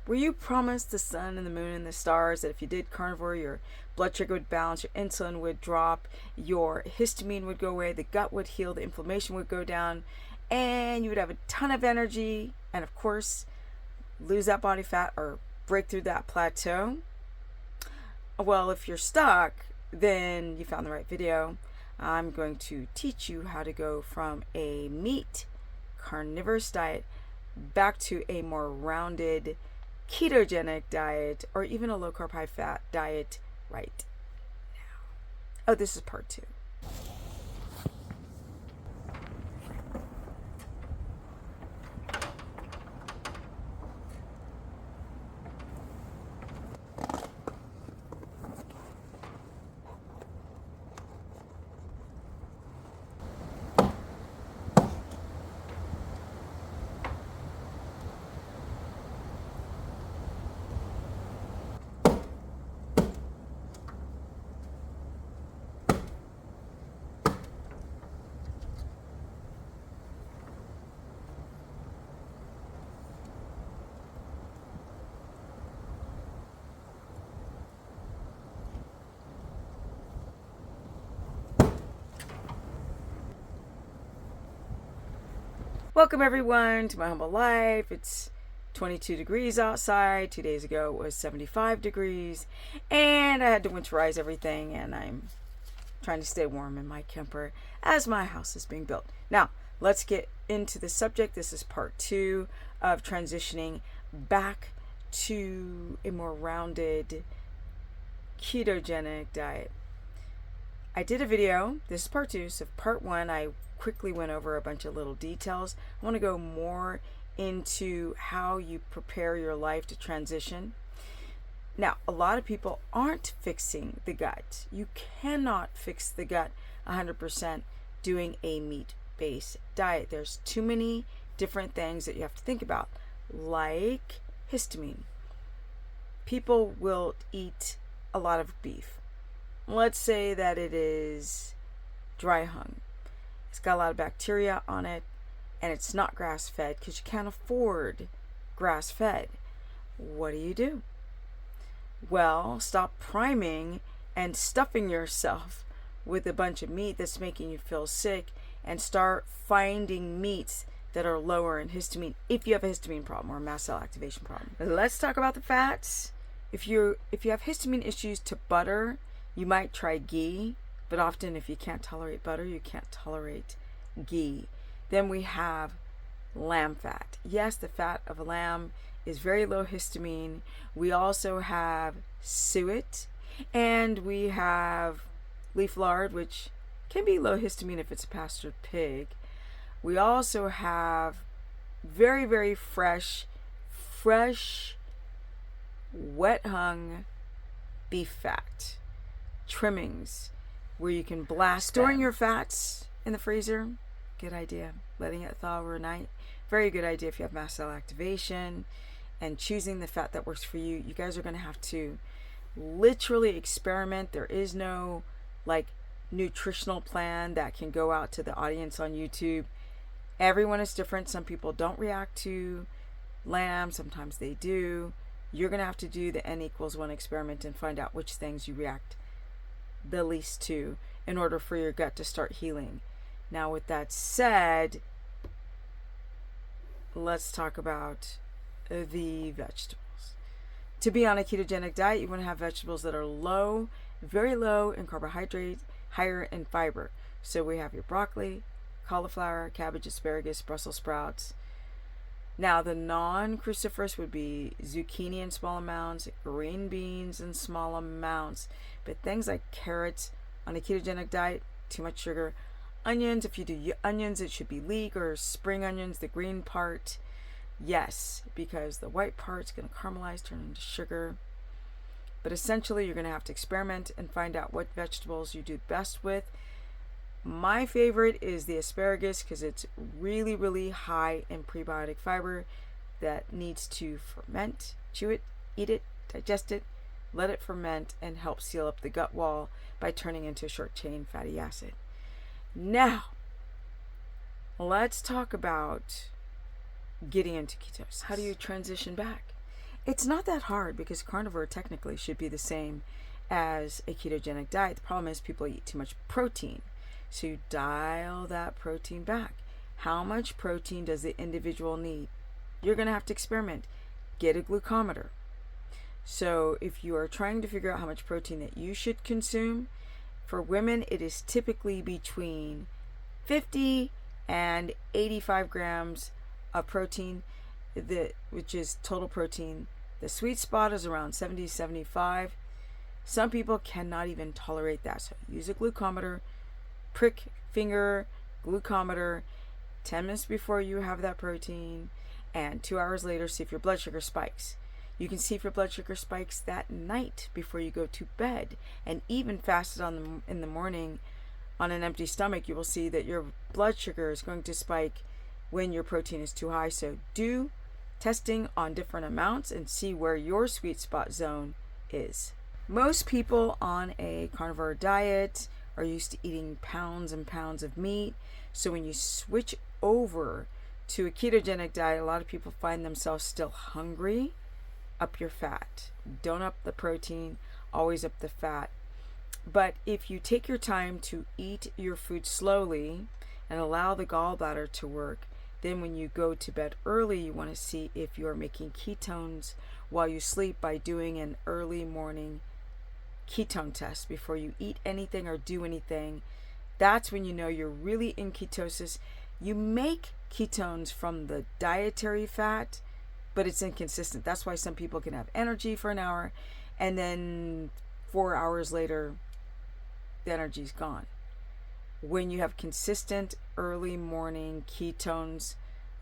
Were you promised the sun and the moon and the stars that if you did carnivore, your blood sugar would balance, your insulin would drop, your histamine would go away, the gut would heal, the inflammation would go down, and you would have a ton of energy and, of course, lose that body fat or break through that plateau? Well, if you're stuck, then you found the right video. I'm going to teach you how to go from a meat carnivorous diet back to a more rounded ketogenic diet, or even a low carb high fat diet right now. Oh, this is part 2. Welcome everyone to my humble life. It's 22 degrees outside. 2 days ago it was 75 degrees and I had to winterize everything, and I'm trying to stay warm in my camper as my house is being built. Now, let's get into the subject. This is part 2 of transitioning back to a more rounded ketogenic diet. I did a video. This is part 2. So part 1, I quickly went over a bunch of little details. I want to go more into how you prepare your life to transition. Now, a lot of people aren't fixing the gut. You cannot fix the gut 100% doing a meat-based diet. There's too many different things that you have to think about, like histamine. People will eat a lot of beef. Let's say that it is dry hung. It's got a lot of bacteria on it, and it's not grass-fed because you can't afford grass-fed. What do? Well, stop priming and stuffing yourself with a bunch of meat that's making you feel sick, and start finding meats that are lower in histamine if you have a histamine problem or a mast cell activation problem. Let's talk about the fats. If you have histamine issues to butter, you might try ghee. But often if you can't tolerate butter, you can't tolerate ghee. Then we have lamb fat. Yes, the fat of a lamb is very low histamine. We also have suet, and we have leaf lard, which can be low histamine if it's a pastured pig. We also have very, very fresh, wet hung beef fat, trimmings, where you can blast. Storing your fats in the freezer, good idea. Letting it thaw overnight, very good idea if you have mast cell activation. And choosing the fat that works for you. You guys are going to have to literally experiment. There is no nutritional plan that can go out to the audience on YouTube. Everyone is different. Some people don't react to lamb, sometimes they do. You're going to have to do the N=1 experiment and find out which things you react the least to in order for your gut to start healing. Now, with that said, let's talk about the vegetables. To be on a ketogenic diet, you want to have vegetables that are low, very low in carbohydrates, higher in fiber. So we have your broccoli, cauliflower, cabbage, asparagus, Brussels sprouts. Now, the non-cruciferous would be zucchini in small amounts, green beans in small amounts, but things like carrots on a ketogenic diet, too much sugar. Onions, if you do onions, it should be leek or spring onions, the green part. Yes, because the white part's going to caramelize, turn into sugar. But essentially, you're going to have to experiment and find out what vegetables you do best with. My favorite is the asparagus because it's really, really high in prebiotic fiber that needs to ferment. Chew it, eat it, digest it, let it ferment, and help seal up the gut wall by turning into short chain fatty acid. Now, let's talk about getting into ketosis. How do you transition back? It's not that hard because carnivore technically should be the same as a ketogenic diet. The problem is people eat too much protein. So you dial that protein back. How much protein does the individual need? You're going to have to experiment. Get a glucometer. So if you are trying to figure out how much protein that you should consume, for women it is typically between 50 and 85 grams of protein, which is total protein. The sweet spot is around 70, 75. Some people cannot even tolerate that. So use a glucometer, prick finger glucometer 10 minutes before you have that protein, and 2 hours later see if your blood sugar spikes. You can see if your blood sugar spikes that night before you go to bed, and even fasted in the morning on an empty stomach, you will see that your blood sugar is going to spike when your protein is too high. So do testing on different amounts and see where your sweet spot zone is. Most people on a carnivore diet are used to eating pounds and pounds of meat. So when you switch over to a ketogenic diet, a lot of people find themselves still hungry. Up your fat. Don't up the protein, always up the fat. But if you take your time to eat your food slowly and allow the gallbladder to work, then when you go to bed early, you want to see if you're making ketones while you sleep by doing an early morning ketone test before you eat anything or do anything. That's when you know you're really in ketosis. You make ketones from the dietary fat, but it's inconsistent. That's why some people can have energy for an hour and then 4 hours later the energy's gone. When you have consistent early morning ketones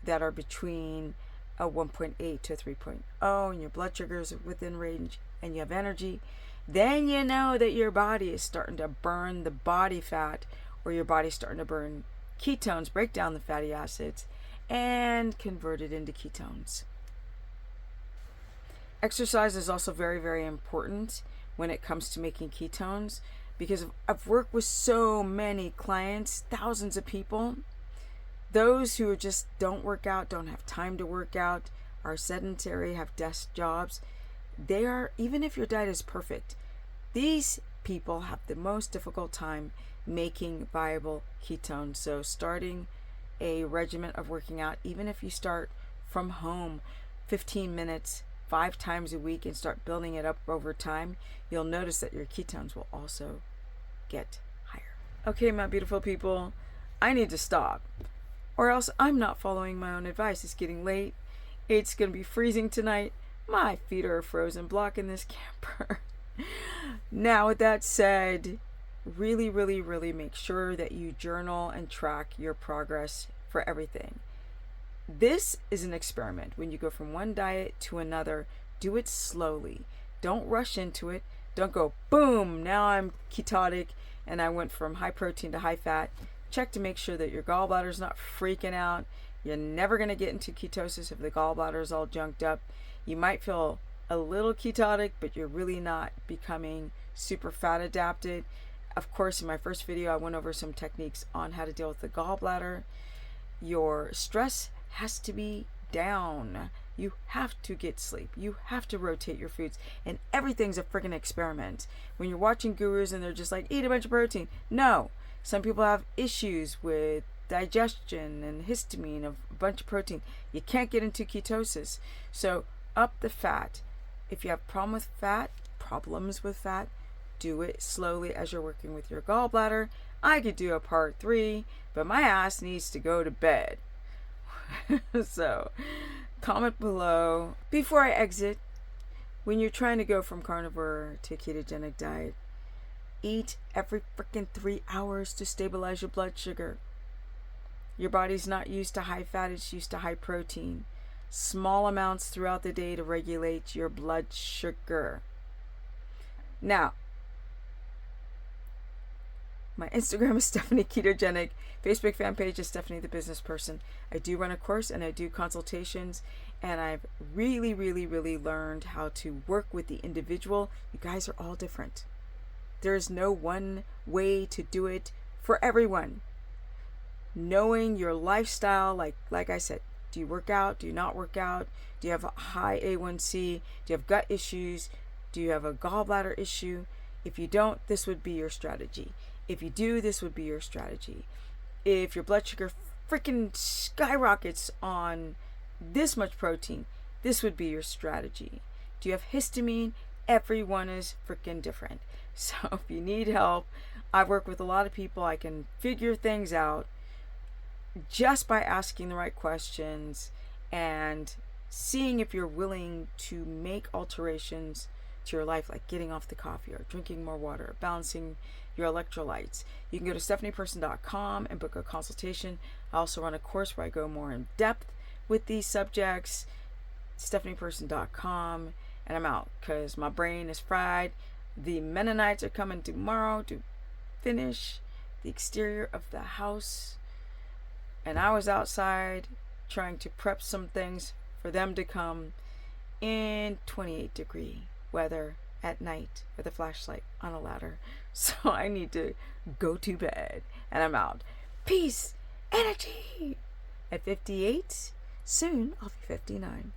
that are between a 1.8 to a 3.0 and your blood sugars are within range and you have energy, then you know that your body is starting to burn the body fat, or your body's starting to burn ketones, break down the fatty acids, and convert it into ketones. Exercise is also very, very important when it comes to making ketones, because I've worked with so many clients, thousands of people. Those who just don't work out, don't have time to work out, are sedentary, have desk jobs. They are, even if your diet is perfect, these people have the most difficult time making viable ketones. So starting a regimen of working out, even if you start from home 15 minutes 5 times a week and start building it up over time, you'll notice that your ketones will also get higher. Okay, my beautiful people, I need to stop, or else I'm not following my own advice. It's getting late. It's going to be freezing tonight. My feet are frozen, blocking this camper. Now, with that said, really, really, really make sure that you journal and track your progress for everything. This is an experiment. When you go from one diet to another, do it slowly. Don't rush into it. Don't go, boom, now I'm ketotic and I went from high protein to high fat. Check to make sure that your gallbladder's not freaking out. You're never going to get into ketosis if the gallbladder is all junked up. You might feel a little ketotic, but you're really not becoming super fat adapted. Of course, in my first video, I went over some techniques on how to deal with the gallbladder. Your stress has to be down. You have to get sleep. You have to rotate your foods. And everything's a freaking experiment. When you're watching gurus and they're just like, eat a bunch of protein. No. Some people have issues with digestion and histamine of a bunch of protein. You can't get into ketosis. So up the fat. If you have problems with fat, do it slowly as you're working with your gallbladder. I could do a part 3, but my ass needs to go to bed. So comment below. Before I exit, when you're trying to go from carnivore to ketogenic diet, eat every freaking 3 hours to stabilize your blood sugar. Your body's not used to high fat, it's used to high protein. Small amounts throughout the day to regulate your blood sugar. Now, my Instagram is Stephanie Ketogenic. Facebook fan page is Stephanie the Business Person. I do run a course and I do consultations, and I've really, really, really learned how to work with the individual. You guys are all different. There's no one way to do it for everyone. Knowing your lifestyle, like I said, Do you work out? Do you not work out? Do you have a high A1C? Do you have gut issues? Do you have a gallbladder issue? If you don't, this would be your strategy. If you do, this would be your strategy. If your blood sugar freaking skyrockets on this much protein, this would be your strategy. Do you have histamine? Everyone is freaking different. So if you need help, I work with a lot of people. I can figure things out just by asking the right questions and seeing if you're willing to make alterations to your life, like getting off the coffee or drinking more water, or balancing your electrolytes. You can go to stephanieperson.com and book a consultation. I also run a course where I go more in depth with these subjects. stephanieperson.com, and I'm out because my brain is fried. The Mennonites are coming tomorrow to finish the exterior of the house, and I was outside trying to prep some things for them to come in 28-degree weather at night with a flashlight on a ladder. So I need to go to bed, and I'm out. Peace, energy. At 58, soon I'll be 59.